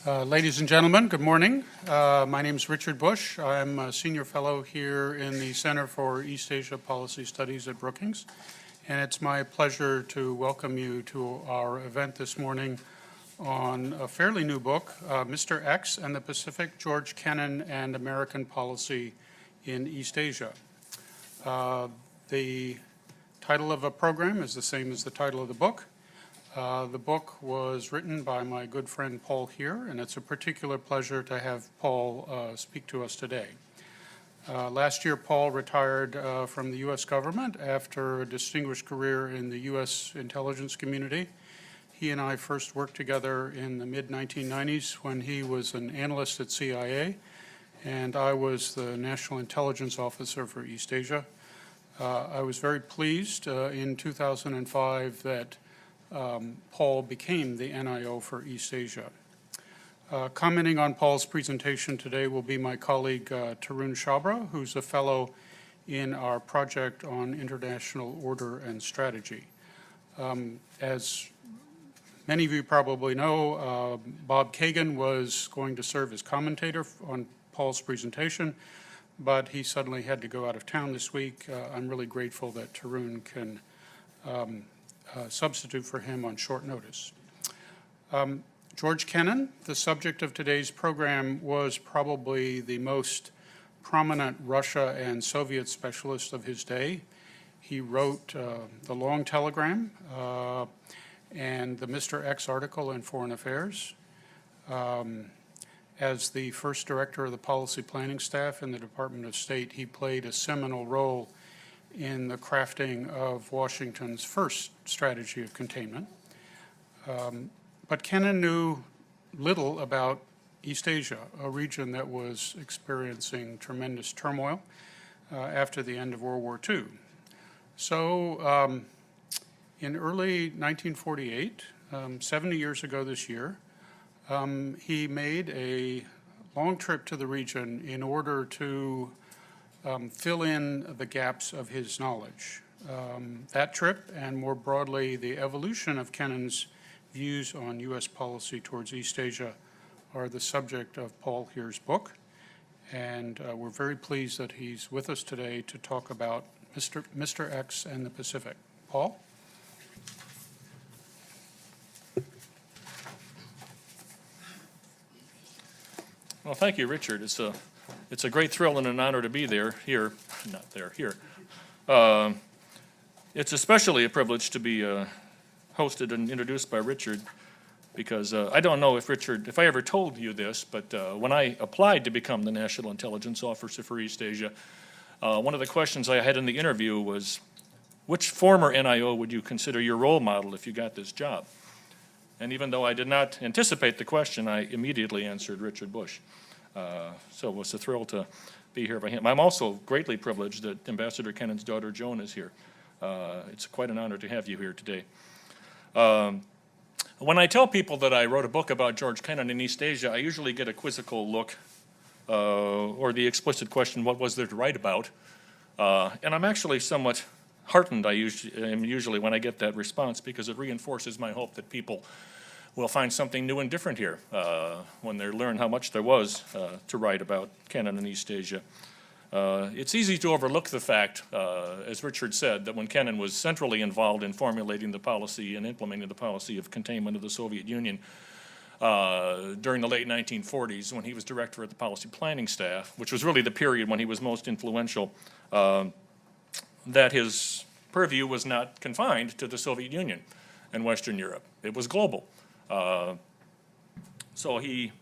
Ladies and gentlemen, good morning. My name is Richard Bush. I'm a senior fellow here in the Center for East Asia Policy Studies at Brookings, and it's my pleasure to welcome you to our event this morning on a fairly new book, Mr. X and the Pacific, George Kennan and American Policy in East Asia. The title of a program is the same as the title of the book. The book was written by my good friend Paul Heer, and it's a particular pleasure to have Paul speak to us today. Last year, Paul retired from the U.S. government after a distinguished career in the U.S. intelligence community. He and I first worked together in the mid-1990s when he was an analyst at CIA, and I was the National Intelligence Officer for East Asia. I was very pleased in 2005 that Paul became the NIO for East Asia. Commenting on Paul's presentation today will be my colleague Tarun Chabra, who's a fellow in our project on international order and strategy. As many of you probably know, Bob Kagan was going to serve as commentator on Paul's presentation, but he suddenly had to go out of town this week. I'm really grateful that Tarun can substitute for him on short notice. George Kennan, the subject of today's program, was probably the most prominent Russia and Soviet specialist of his day. He wrote The Long Telegram and the Mr. X article in Foreign Affairs. As the first director of the policy planning staff in the Department of State, he played a seminal role in the crafting of Washington's first strategy of containment. But Kennan knew little about East Asia, a region that was experiencing tremendous turmoil after the end of World War II. So in early 1948, 70 years ago this year, he made a long trip to the region in order to fill in the gaps of his knowledge. That trip, and more broadly, the evolution of Kennan's views on U.S. policy towards East Asia, are the subject of Paul Heer's book. And we're very pleased that he's with us today to talk about Mr. X and the Pacific. Paul? Well, thank you, Richard. It's a great thrill and an honor to be here. It's especially a privilege to be hosted and introduced by Richard, because I don't know if I ever told you this, but when I applied to become the National Intelligence Officer for East Asia, one of the questions I had in the interview was, which former NIO would you consider your role model if you got this job? And even though I did not anticipate the question, I immediately answered Richard Bush. So it was a thrill to be here by him. I'm also greatly privileged that Ambassador Kennan's daughter Joan is here. It's quite an honor to have you here today. When I tell people that I wrote a book about George Kennan in East Asia, I usually get a quizzical look or the explicit question, what was there to write about? And I'm actually somewhat heartened usually when I get that response, because it reinforces my hope that people will find something new and different here when they learn how much there was to write about Kennan in East Asia. It's easy to overlook the fact, as Richard said, that when Kennan was centrally involved in formulating the policy and implementing the policy of containment of the Soviet Union during the late 1940s, when he was director of the policy planning staff, which was really the period when he was most influential, that his purview was not confined to the Soviet Union and Western Europe. It was global. So he,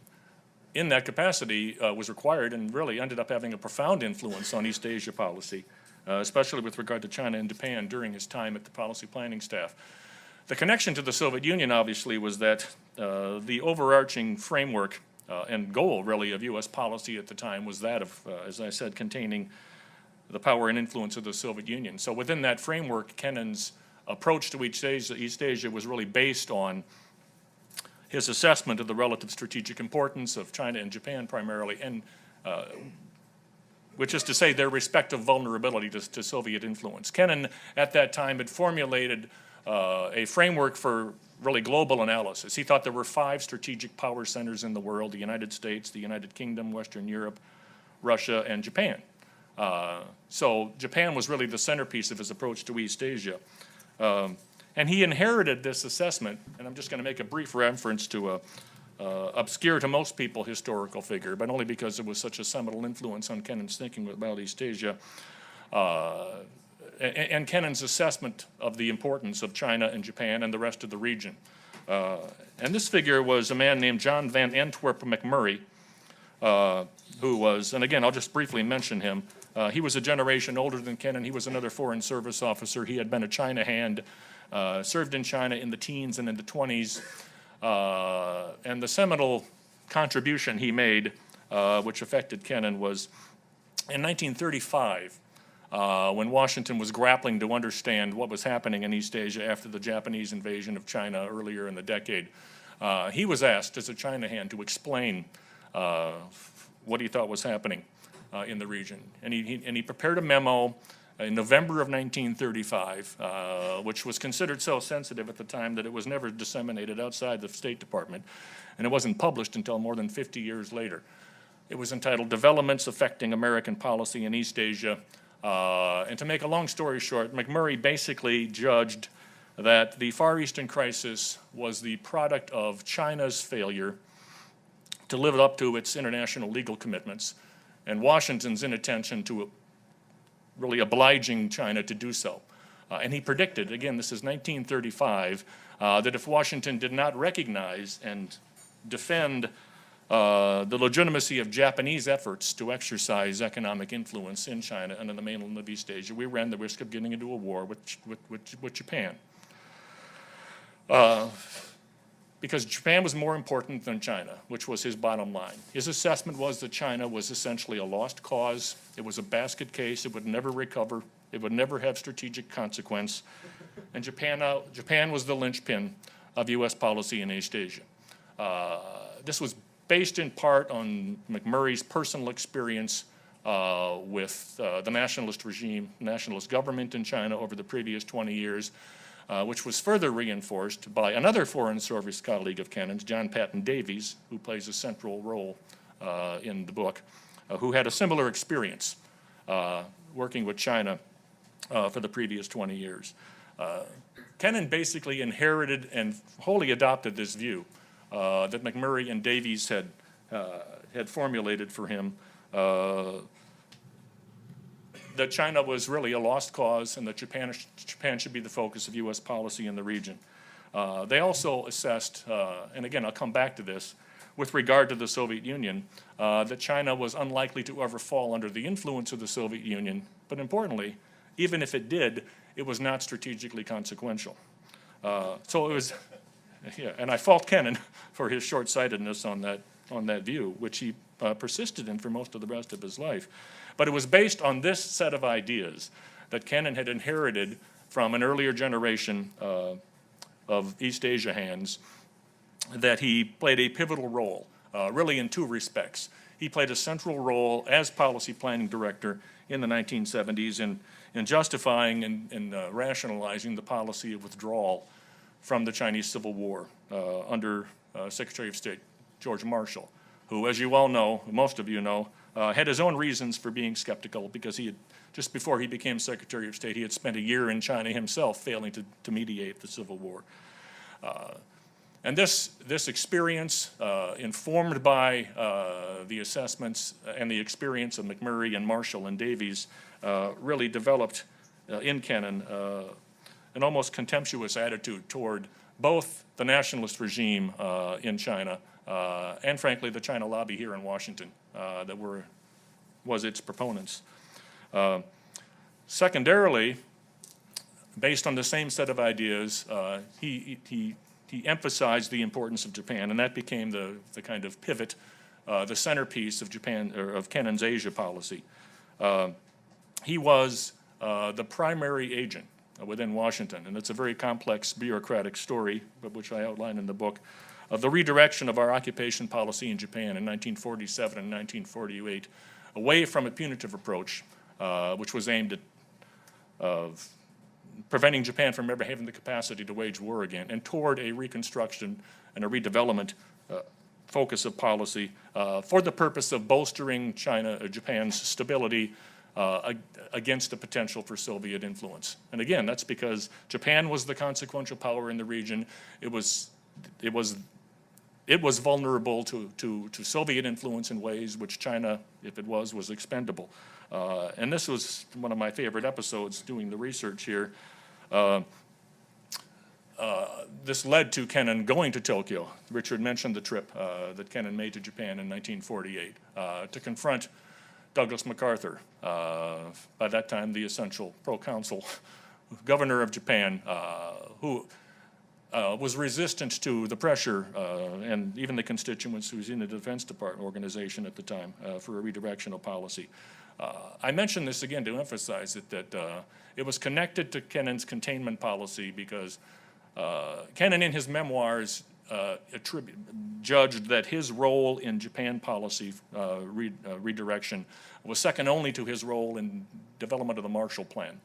in that capacity, was required and really ended up having a profound influence on East Asia policy, especially with regard to China and Japan during his time at the policy planning staff. The connection to the Soviet Union, obviously, was that the overarching framework and goal, really, of U.S. policy at the time was that of, as I said, containing the power and influence of the Soviet Union. So within that framework, Kennan's approach to East Asia was really based on his assessment of the relative strategic importance of China and Japan primarily, and which is to say their respective vulnerability to Soviet influence. Kennan, at that time, had formulated a framework for really global analysis. He thought there were 5 strategic power centers in the world: the United States, the United Kingdom, Western Europe, Russia, and Japan. So Japan was really the centerpiece of his approach to East Asia. And he inherited this assessment, and I'm just going to make a brief reference to a obscure to most people historical figure, but only because it was such a seminal influence on Kennan's thinking about East Asia, and Kennan's assessment of the importance of China and Japan and the rest of the region. And this figure was a man named John Van Antwerp McMurray, who was, and again, I'll just briefly mention him. He was a generation older than Kennan. He was another Foreign Service officer. He had been a China hand, served in China in the teens and in the 20s. And the seminal contribution he made, which affected Kennan, was in 1935, when Washington was grappling to understand what was happening in East Asia after the Japanese invasion of China earlier in the decade. He was asked as a China hand to explain what he thought was happening in the region. And he prepared a memo in November of 1935, which was considered so sensitive at the time that it was never disseminated outside the State Department, and it wasn't published until more than 50 years later. It was entitled Developments Affecting American Policy in East Asia. And to make a long story short, McMurray basically judged that the Far Eastern crisis was the product of China's failure to live up to its international legal commitments and Washington's inattention to really obliging China to do so. And he predicted, again, this is 1935, that if Washington did not recognize and defend the legitimacy of Japanese efforts to exercise economic influence in China and in the mainland of East Asia, we ran the risk of getting into a war with Japan. Because Japan was more important than China, which was his bottom line. His assessment was that China was essentially a lost cause. It was a basket case. It would never recover. It would never have strategic consequence. And Japan was the linchpin of U.S. policy in East Asia. This was based in part on McMurray's personal experience with the nationalist regime, nationalist government in China over the previous 20 years, which was further reinforced by another Foreign Service colleague of Kennan's, John Patton Davies, who plays a central role in the book, who had a similar experience working with China for the previous 20 years. Kennan basically inherited and wholly adopted this view that McMurray and Davies had formulated for him, that China was really a lost cause and that Japan should be the focus of U.S. policy in the region. They also assessed, and again, I'll come back to this, with regard to the Soviet Union, that China was unlikely to ever fall under the influence of the Soviet Union, but importantly, even if it did, it was not strategically consequential. So it was, yeah, and I fault Kennan for his short-sightedness on that view, which he persisted in for most of the rest of his life. But it was based on this set of ideas that Kennan had inherited from an earlier generation of East Asia hands that he played a pivotal role, really in 2 respects. He played a central role as policy planning director in the 1970s in justifying and rationalizing the policy of withdrawal from the Chinese Civil War under Secretary of State George Marshall, who, as you all know, most of you know, had his own reasons for being skeptical, because he had, just before he became Secretary of State, he had spent a year in China himself failing to mediate the Civil War. And this experience, informed by the assessments and the experience of McMurray and Marshall and Davies, really developed in Kennan an almost contemptuous attitude toward both the nationalist regime in China and, frankly, the China lobby here in Washington that was its proponents. Secondarily, based on the same set of ideas, he emphasized the importance of Japan, and that became the kind of pivot, the centerpiece of Japan, or of Kennan's Asia policy. He was the primary agent within Washington, and it's a very complex bureaucratic story, but which I outline in the book, of the redirection of our occupation policy in Japan in 1947 and 1948, away from a punitive approach, which was aimed at preventing Japan from ever having the capacity to wage war again, and toward a reconstruction and a redevelopment focus of policy for the purpose of bolstering Japan's stability against the potential for Soviet influence. And again, that's because Japan was the consequential power in the region. It was vulnerable to Soviet influence in ways which China, if it was expendable. And this was one of my favorite episodes doing the research here. This led to Kennan going to Tokyo. Richard mentioned the trip that Kennan made to Japan in 1948 to confront Douglas MacArthur, by that time the essential pro-council governor of Japan, who was resistant to the pressure and even the constituents who was in the Defense Department organization at the time for a redirectional policy. I mention this again to emphasize that it was connected to Kennan's containment policy because Kennan in his memoirs judged that his role in Japan policy redirection was second only to his role in development of the Marshall Plan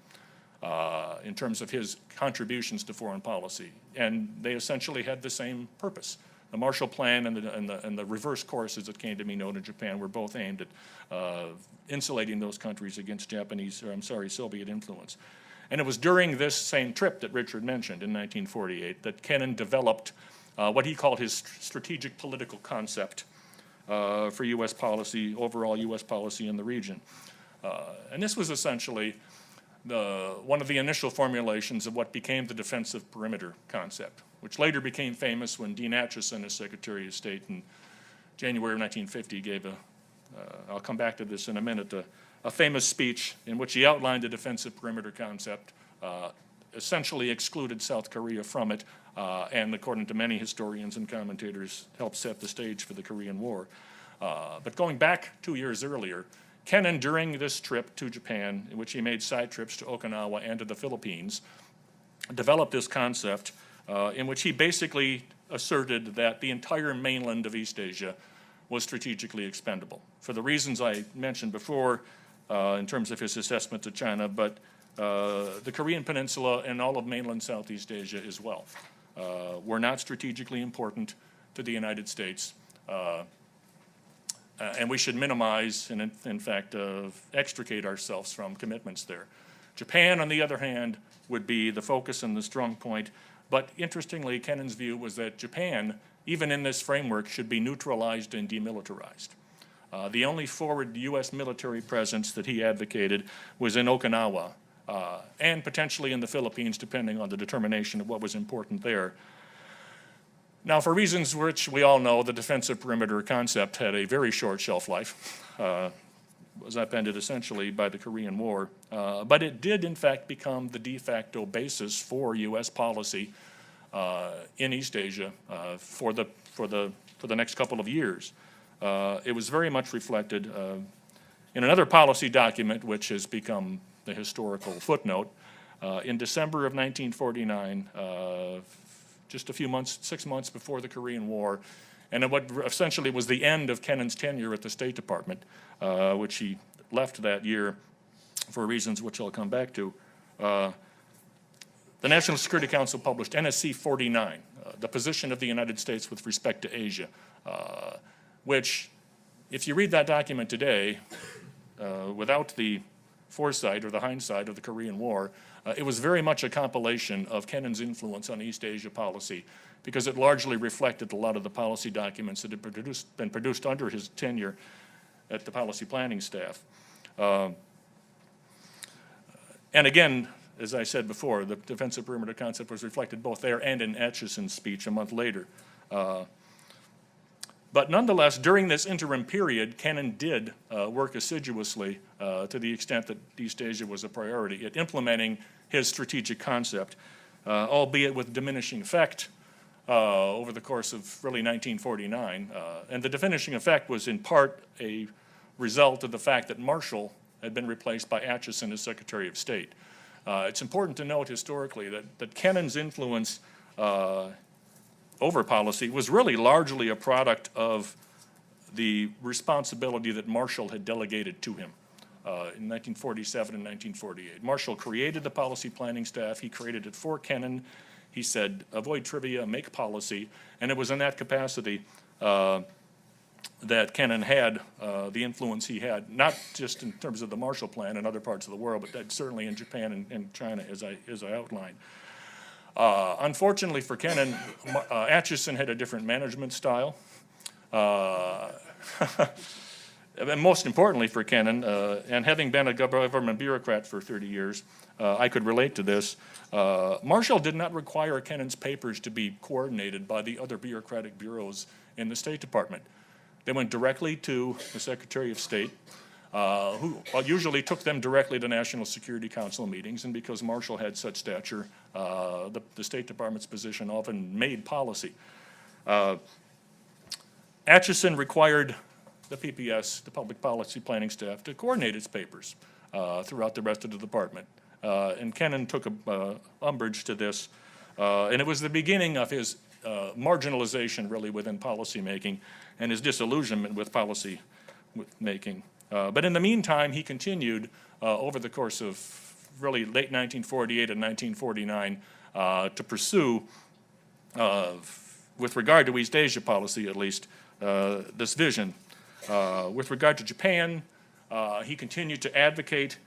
in terms of his contributions to foreign policy. And they essentially had the same purpose. The Marshall Plan and the reverse course, as it came to be known in Japan, were both aimed at insulating those countries against Soviet influence. And it was during this same trip that Richard mentioned in 1948 that Kennan developed what he called his strategic political concept for U.S. policy, overall U.S. policy in the region. And this was essentially one of the initial formulations of what became the defensive perimeter concept, which later became famous when Dean Acheson, as Secretary of State in January of 1950, gave I'll come back to this in a minute, a famous speech in which he outlined the defensive perimeter concept, essentially excluded South Korea from it, and according to many historians and commentators, helped set the stage for the Korean War. But going back 2 years earlier, Kennan, during this trip to Japan, in which he made side trips to Okinawa and to the Philippines, developed this concept in which he basically asserted that the entire mainland of East Asia was strategically expendable, for the reasons I mentioned before in terms of his assessment to China, but the Korean Peninsula and all of mainland Southeast Asia as well were not strategically important to the United States. And we should minimize and, in fact, extricate ourselves from commitments there. Japan, on the other hand, would be the focus and the strong point. But interestingly, Kennan's view was that Japan, even in this framework, should be neutralized and demilitarized. The only forward U.S. military presence that he advocated was in Okinawa and potentially in the Philippines, depending on the determination of what was important there. Now, for reasons which we all know, the defensive perimeter concept had a very short shelf life, was upended essentially by the Korean War, but it did in fact become the de facto basis for U.S. policy in East Asia for the next couple of years. It was very much reflected in another policy document, which has become the historical footnote. In December of 1949, just a few months, 6 months before the Korean War, and what essentially was the end of Kennan's tenure at the State Department, which he left that year for reasons which I'll come back to. The National Security Council published NSC 49, the position of the United States with respect to Asia, which, if you read that document today, without the foresight or the hindsight of the Korean War, it was very much a compilation of Kennan's influence on East Asia policy, because it largely reflected a lot of the policy documents that had been produced under his tenure at the policy planning staff. And again, as I said before, the defensive perimeter concept was reflected both there and in Acheson's speech a month later. But nonetheless, during this interim period, Kennan did work assiduously to the extent that East Asia was a priority at implementing his strategic concept, albeit with diminishing effect over the course of really 1949. And the diminishing effect was in part a result of the fact that Marshall had been replaced by Acheson as Secretary of State. It's important to note historically that Kennan's influence over policy was really largely a product of the responsibility that Marshall had delegated to him. in 1947 and 1948. Marshall created the policy planning staff. He created it for Kennan. He said, avoid trivia, make policy. And it was in that capacity that Kennan had the influence he had, not just in terms of the Marshall Plan in other parts of the world, but certainly in Japan and China, as I outlined. Unfortunately for Kennan, Atchison had a different management style. And most importantly for Kennan, and having been a government bureaucrat for 30 years, I could relate to this. Marshall did not require Kennan's papers to be coordinated by the other bureaucratic bureaus in the State Department. They went directly to the Secretary of State, who usually took them directly to National Security Council meetings, and because Marshall had such stature, the State Department's position often made policy. Atchison required the PPS, the Public Policy Planning staff, to coordinate its papers throughout the rest of the department. And Kennan took umbrage to this, and it was the beginning of his marginalization, really, within policymaking, and his disillusionment with policy making. But in the meantime, he continued over the course of really late 1948 and 1949 to pursue, with regard to East Asia policy at least, this vision. With regard to Japan, he continued to advocate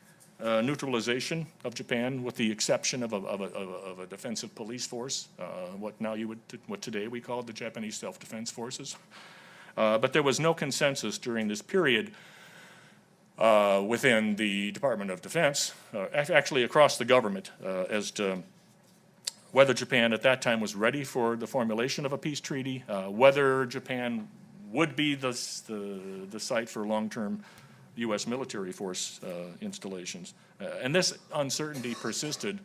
neutralization of Japan, with the exception of a defensive police force, what today we call the Japanese Self-Defense Forces. But there was no consensus during this period within the Department of Defense, actually across the government, as to whether Japan at that time was ready for the formulation of a peace treaty, whether Japan would be the site for long-term U.S. military force installations. And this uncertainty persisted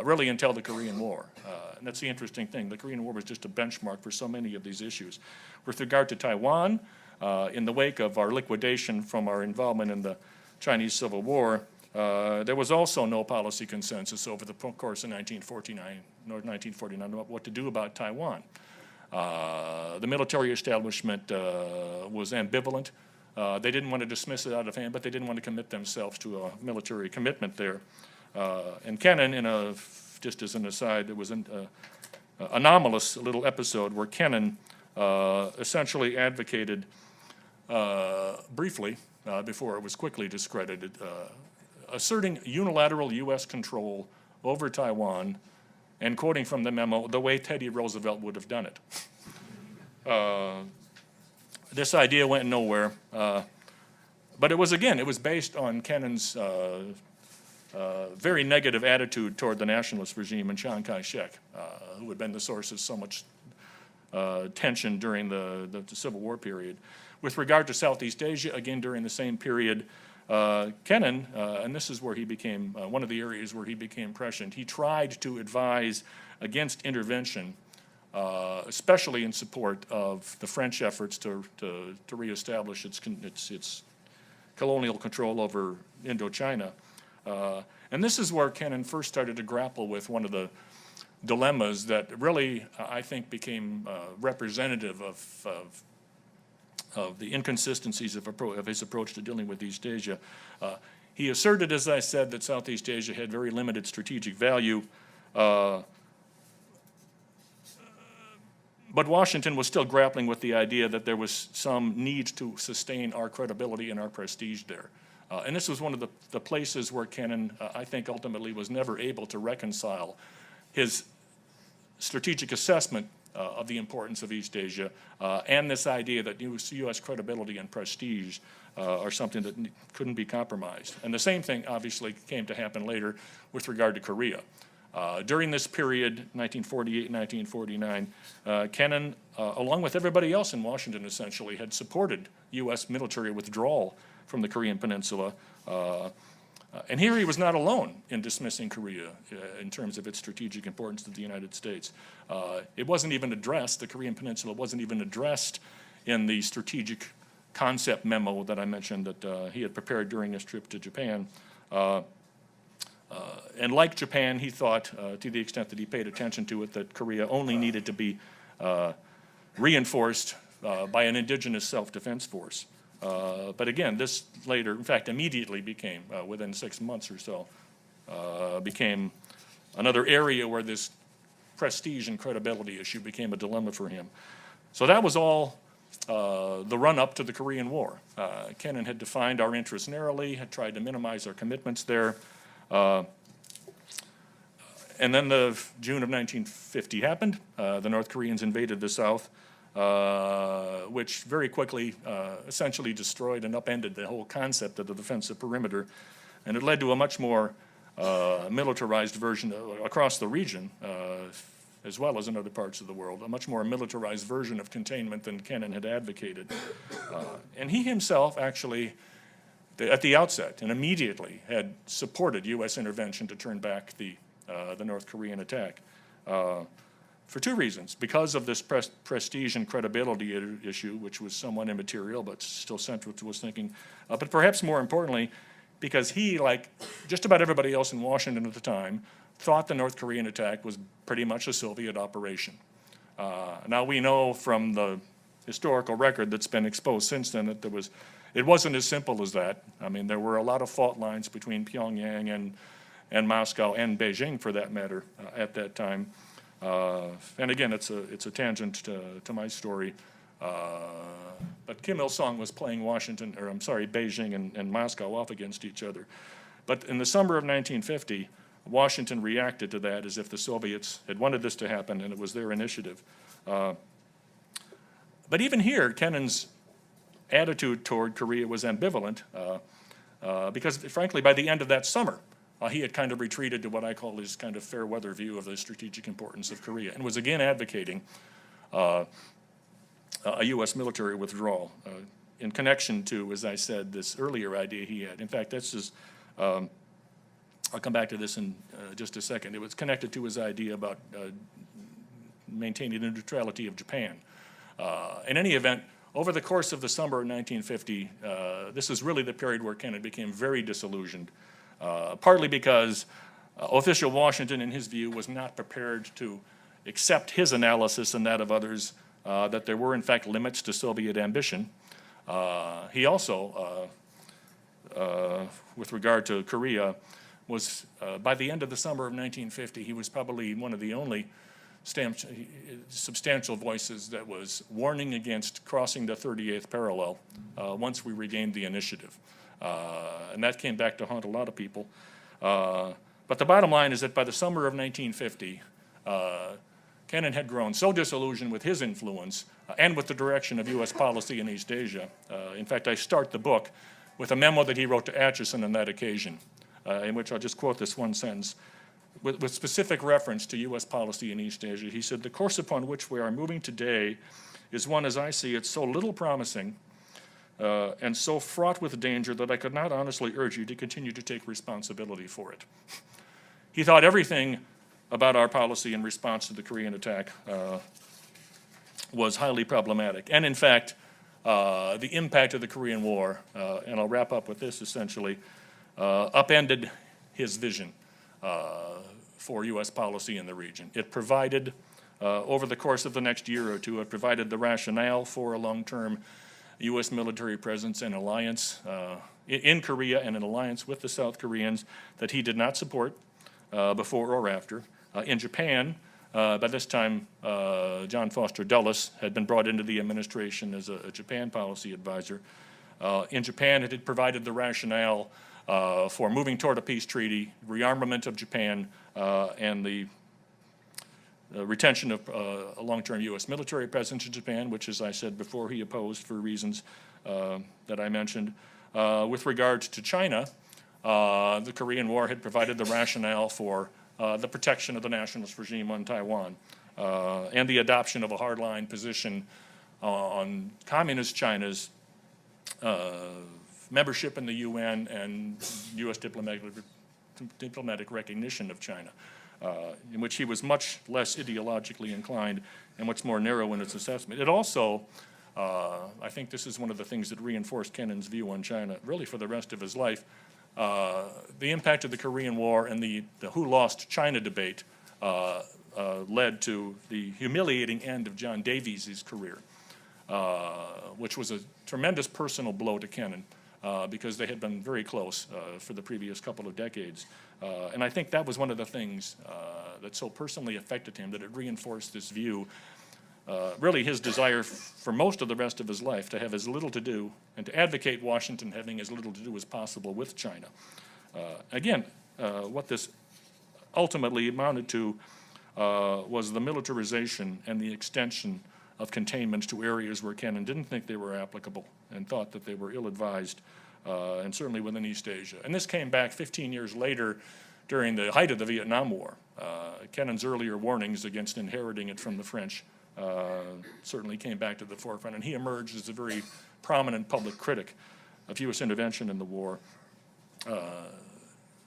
really until the Korean War. And that's the interesting thing. The Korean War was just a benchmark for so many of these issues. With regard to Taiwan, in the wake of our liquidation from our involvement in the Chinese Civil War, there was also no policy consensus over the course of 1949 about what to do about Taiwan. The military establishment was ambivalent. They didn't want to dismiss it out of hand, but they didn't want to commit themselves to a military commitment there. And Kennan, just as an aside, there was an anomalous little episode where Kennan essentially advocated briefly, before it was quickly discredited, asserting unilateral U.S. control over Taiwan, and quoting from the memo, the way Teddy Roosevelt would have done it. This idea went nowhere, but it was based on Kennan's very negative attitude toward the nationalist regime and Chiang Kai-shek, who had been the source of so much tension during the Civil War period. With regard to Southeast Asia, again during the same period, Kennan, and this is where he became, one of the areas where he became prescient, he tried to advise against intervention, especially in support of the French efforts to reestablish its colonial control over Indochina. And this is where Kennan first started to grapple with one of the dilemmas that really, I think, became representative of the inconsistencies of his approach to dealing with East Asia. He asserted, as I said, that Southeast Asia had very limited strategic value, but Washington was still grappling with the idea that there was some need to sustain our credibility and our prestige there. And this was one of the places where Kennan, I think, ultimately was never able to reconcile his strategic assessment of the importance of East Asia and this idea that U.S. credibility and prestige are something that couldn't be compromised. And the same thing obviously came to happen later with regard to Korea. During this period, 1948, 1949, Kennan, along with everybody else in Washington essentially, had supported U.S. military withdrawal from the Korean Peninsula. And here he was not alone in dismissing Korea in terms of its strategic importance to the United States. It wasn't even addressed, the Korean Peninsula wasn't even addressed in the strategic concept memo that I mentioned that he had prepared during his trip to Japan. And like Japan, he thought, to the extent that he paid attention to it, that Korea only needed to be reinforced by an indigenous self-defense force. But again, this later, in fact, immediately became, within 6 months or so, became another area where this prestige and credibility issue became a dilemma for him. So that was all the run-up to the Korean War. Kennan had defined our interests narrowly, had tried to minimize our commitments there. And then the June of 1950 happened. The North Koreans invaded the South, which very quickly essentially destroyed and upended the whole concept of the defensive perimeter. And it led to a much more militarized version across the region, as well as in other parts of the world, a much more militarized version of containment than Kennan had advocated. And he himself actually, at the outset and immediately, had supported U.S. intervention to turn back the North Korean attack for two reasons. Because of this prestige and credibility issue, which was somewhat immaterial but still central to his thinking, but perhaps more importantly, because he, like just about everybody else in Washington at the time, thought the North Korean attack was pretty much a Soviet operation. Now we know from the historical record that's been exposed since then that it wasn't as simple as that. I mean, there were a lot of fault lines between Pyongyang and Moscow and Beijing, for that matter, at that time. And again, it's a tangent to my story. But Kim Il-sung was playing Beijing and Moscow off against each other. But in the summer of 1950, Washington reacted to that as if the Soviets had wanted this to happen and it was their initiative. But even here, Kennan's attitude toward Korea was ambivalent because, frankly, by the end of that summer, he had kind of retreated to what I call his kind of fair weather view of the strategic importance of Korea and was again advocating a U.S. military withdrawal in connection to, as I said, this earlier idea he had. In fact, this is, I'll come back to this in just a second. It was connected to his idea about maintaining the neutrality of Japan. In any event, over the course of the summer of 1950, this is really the period where Kennan became very disillusioned, partly because official Washington, in his view, was not prepared to accept his analysis and that of others that there were, in fact, limits to Soviet ambition. He also, with regard to Korea, was, by the end of the summer of 1950, he was probably one of the only substantial voices that was warning against crossing the 38th parallel once we regained the initiative. And that came back to haunt a lot of people. But the bottom line is that by the summer of 1950, Kennan had grown so disillusioned with his influence and with the direction of U.S. policy in East Asia. In fact, I start the book with a memo that he wrote to Atchison on that occasion, in which I'll just quote this one sentence. With specific reference to U.S. policy in East Asia, he said, "The course upon which we are moving today is one, as I see it, so little promising and so fraught with danger that I could not honestly urge you to continue to take responsibility for it." He thought everything about our policy in response to the Korean attack was highly problematic. And in fact, the impact of the Korean War, and I'll wrap up with this essentially, upended his vision for U.S. policy in the region. It provided, over the course of the next year or two, it provided the rationale for a long-term U.S. military presence and alliance in Korea and an alliance with the South Koreans that he did not support before or after. In Japan, by this time, John Foster Dulles had been brought into the administration as a Japan policy advisor. In Japan, it had provided the rationale for moving toward a peace treaty, rearmament of Japan, and the retention of a long-term U.S. military presence in Japan, which, as I said before, he opposed for reasons that I mentioned. With regard to China, the Korean War had provided the rationale for the protection of the nationalist regime on Taiwan and the adoption of a hardline position on communist China's membership in the UN and U.S. diplomatic recognition of China, in which he was much less ideologically inclined and much more narrow in its assessment. It also, I think this is one of the things that reinforced Kennan's view on China really for the rest of his life. The impact of the Korean War and the who lost China debate led to the humiliating end of John Davies' career. which was a tremendous personal blow to Kennan because they had been very close for the previous couple of decades. And I think that was one of the things that so personally affected him, that it reinforced this view, really his desire for most of the rest of his life to have as little to do and to advocate Washington having as little to do as possible with China. Again, what this ultimately amounted to was the militarization and the extension of containments to areas where Kennan didn't think they were applicable and thought that they were ill-advised, and certainly within East Asia. And this came back 15 years later during the height of the Vietnam War. Kennan's earlier warnings against inheriting it from the French certainly came back to the forefront, and he emerged as a very prominent public critic of U.S. intervention in the war.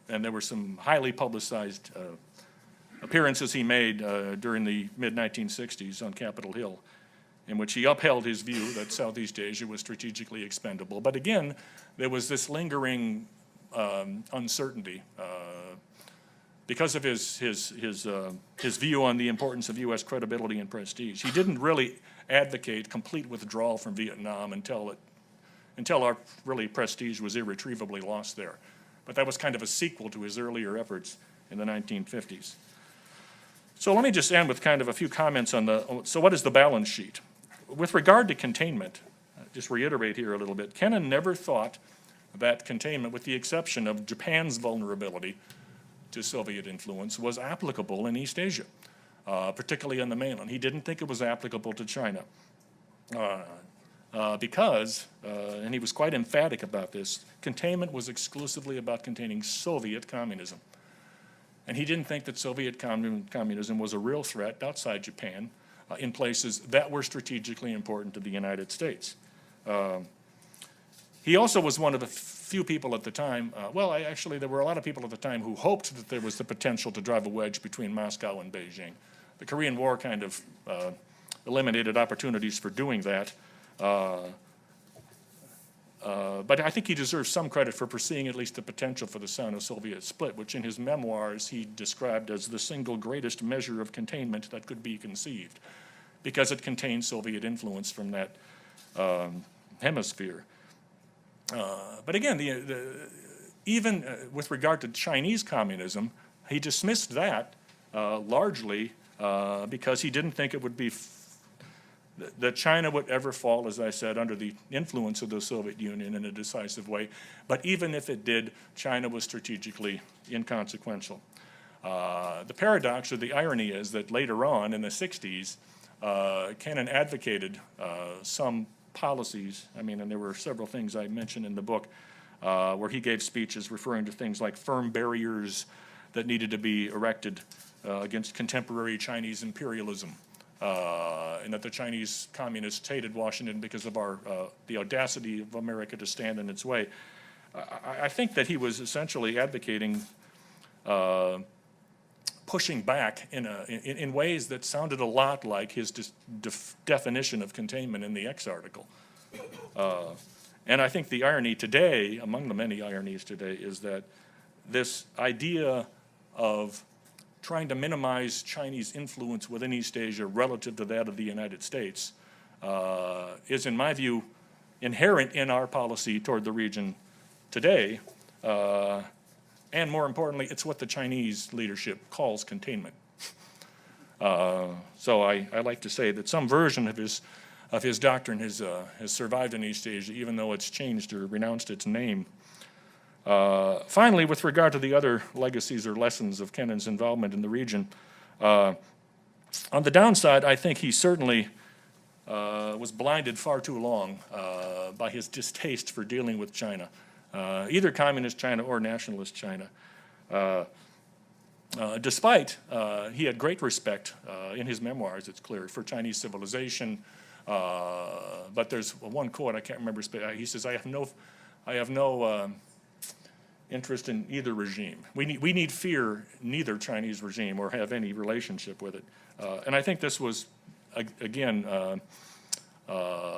And there were some highly publicized appearances he made during the mid-1960s on Capitol Hill, in which he upheld his view that Southeast Asia was strategically expendable. But again, there was this lingering uncertainty because of his view on the importance of U.S. credibility and prestige. He didn't really advocate complete withdrawal from Vietnam until our really prestige was irretrievably lost there. But that was kind of a sequel to his earlier efforts in the 1950s. So let me just end with kind of a few comments on so what is the balance sheet? With regard to containment, just reiterate here a little bit, Kennan never thought that containment, with the exception of Japan's vulnerability to Soviet influence, was applicable in East Asia, particularly on the mainland. He didn't think it was applicable to China because, and he was quite emphatic about this, containment was exclusively about containing Soviet communism. And he didn't think that Soviet communism was a real threat outside Japan in places that were strategically important to the United States. He also was one of the few people at the time, actually there were a lot of people at the time who hoped that there was the potential to drive a wedge between Moscow and Beijing. The Korean War kind of eliminated opportunities for doing that. But I think he deserves some credit for foreseeing at least the potential for the Sino-Soviet split, which in his memoirs he described as the single greatest measure of containment that could be conceived, because it contained Soviet influence from that hemisphere. But again, even with regard to Chinese communism, he dismissed that largely because he didn't think it would be that China would ever fall, as I said, under the influence of the Soviet Union in a decisive way. But even if it did, China was strategically inconsequential. The paradox or the irony is that later on in the 60s, Kennan advocated some policies, and there were several things I mentioned in the book where he gave speeches referring to things like firm barriers that needed to be erected against contemporary Chinese imperialism. And that the Chinese communists hated Washington because of the audacity of America to stand in its way. I think that he was essentially advocating pushing back in ways that sounded a lot like his definition of containment in the X article. And I think the irony today, among the many ironies today, is that this idea of trying to minimize Chinese influence within East Asia relative to that of the United States is, in my view, inherent in our policy toward the region today. And more importantly, it's what the Chinese leadership calls containment. So I like to say that some version of his doctrine has survived in East Asia, even though it's changed or renounced its name. Finally, with regard to the other legacies or lessons of Kennan's involvement in the region, on the downside, I think he certainly was blinded far too long by his distaste for dealing with China, either communist China or nationalist China. Despite he had great respect in his memoirs, it's clear, for Chinese civilization. But there's one quote I can't remember. He says, "I have no interest in either regime. We need fear neither Chinese regime or have any relationship with it." And I think this was, again, a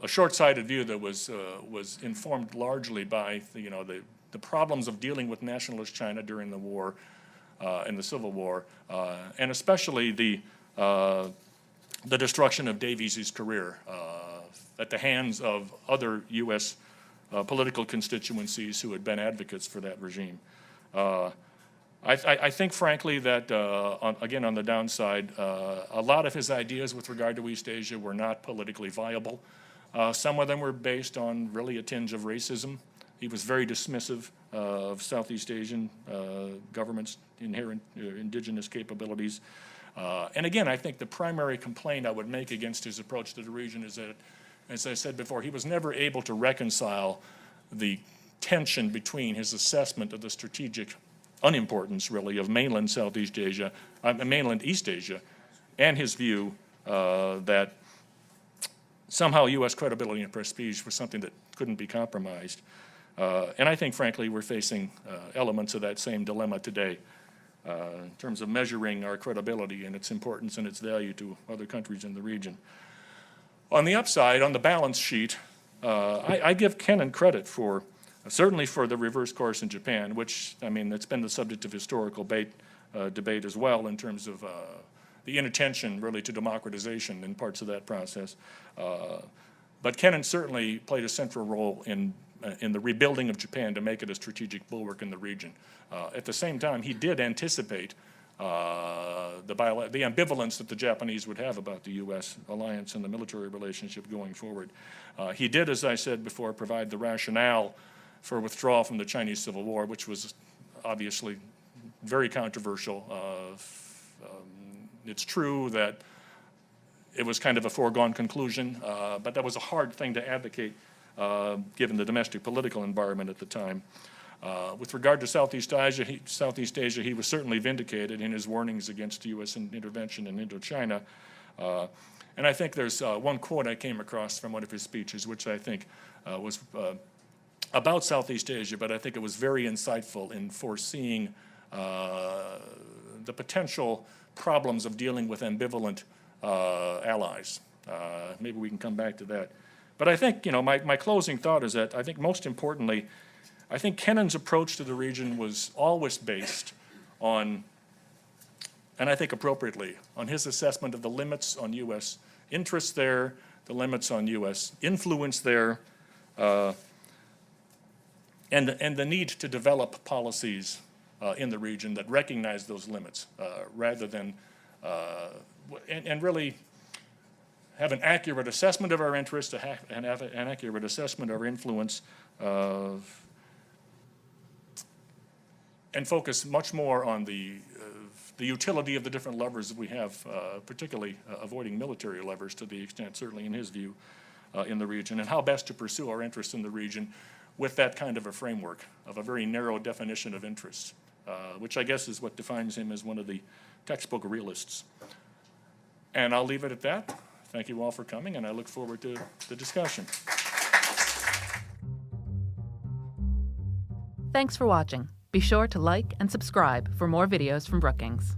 short-sighted view that was informed largely by the problems of dealing with nationalist China during the war and the Civil War, and especially the the destruction of Davies's career at the hands of other U.S. Political constituencies who had been advocates for that regime. I think, frankly, that, again, on the downside, a lot of his ideas with regard to East Asia were not politically viable. Some of them were based on really a tinge of racism. He was very dismissive of Southeast Asian governments' inherent indigenous capabilities. And again, I think the primary complaint I would make against his approach to the region is that, as I said before, he was never able to reconcile the tension between his assessment of the strategic unimportance, really, of mainland Southeast Asia, mainland East Asia, and his view that somehow U.S. credibility and prestige was something that couldn't be compromised. And I think, frankly, we're facing elements of that same dilemma today in terms of measuring our credibility and its importance and its value to other countries in the region. On the upside, on the balance sheet, I give Kennan credit for, certainly for the reverse course in Japan, which, I mean, it's been the subject of historical debate as well in terms of the inattention, really, to democratization in parts of that process. But Kennan certainly played a central role in the rebuilding of Japan to make it a strategic bulwark in the region. At the same time, he did anticipate the ambivalence that the Japanese would have about the U.S. alliance and the military relationship going forward. He did, as I said before, provide the rationale for withdrawal from the Chinese Civil War, which was obviously very controversial. It's true that it was kind of a foregone conclusion, but that was a hard thing to advocate given the domestic political environment at the time. With regard to Southeast Asia, he was certainly vindicated in his warnings against U.S. intervention in Indochina. And I think there's one quote I came across from one of his speeches, which I think was about Southeast Asia, but I think it was very insightful in foreseeing the potential problems of dealing with ambivalent allies. Maybe we can come back to that. But I think, my closing thought is that I think most importantly, I think Kennan's approach to the region was always based on, and I think appropriately, on his assessment of the limits on U.S. interests there, the limits on U.S. influence there, and the need to develop policies in the region that recognize those limits rather than, and really have an accurate assessment of our interests and have an accurate assessment of our influence and focus much more on the utility of the different levers that we have, particularly avoiding military levers to the extent, certainly in his view, in the region, and how best to pursue our interests in the region with that kind of a framework of a very narrow definition of interests, which I guess is what defines him as one of the textbook realists. And I'll leave it at that. Thank you all for coming, and I look forward to the discussion. Thanks for watching. Be sure to like and subscribe for more videos from Brookings.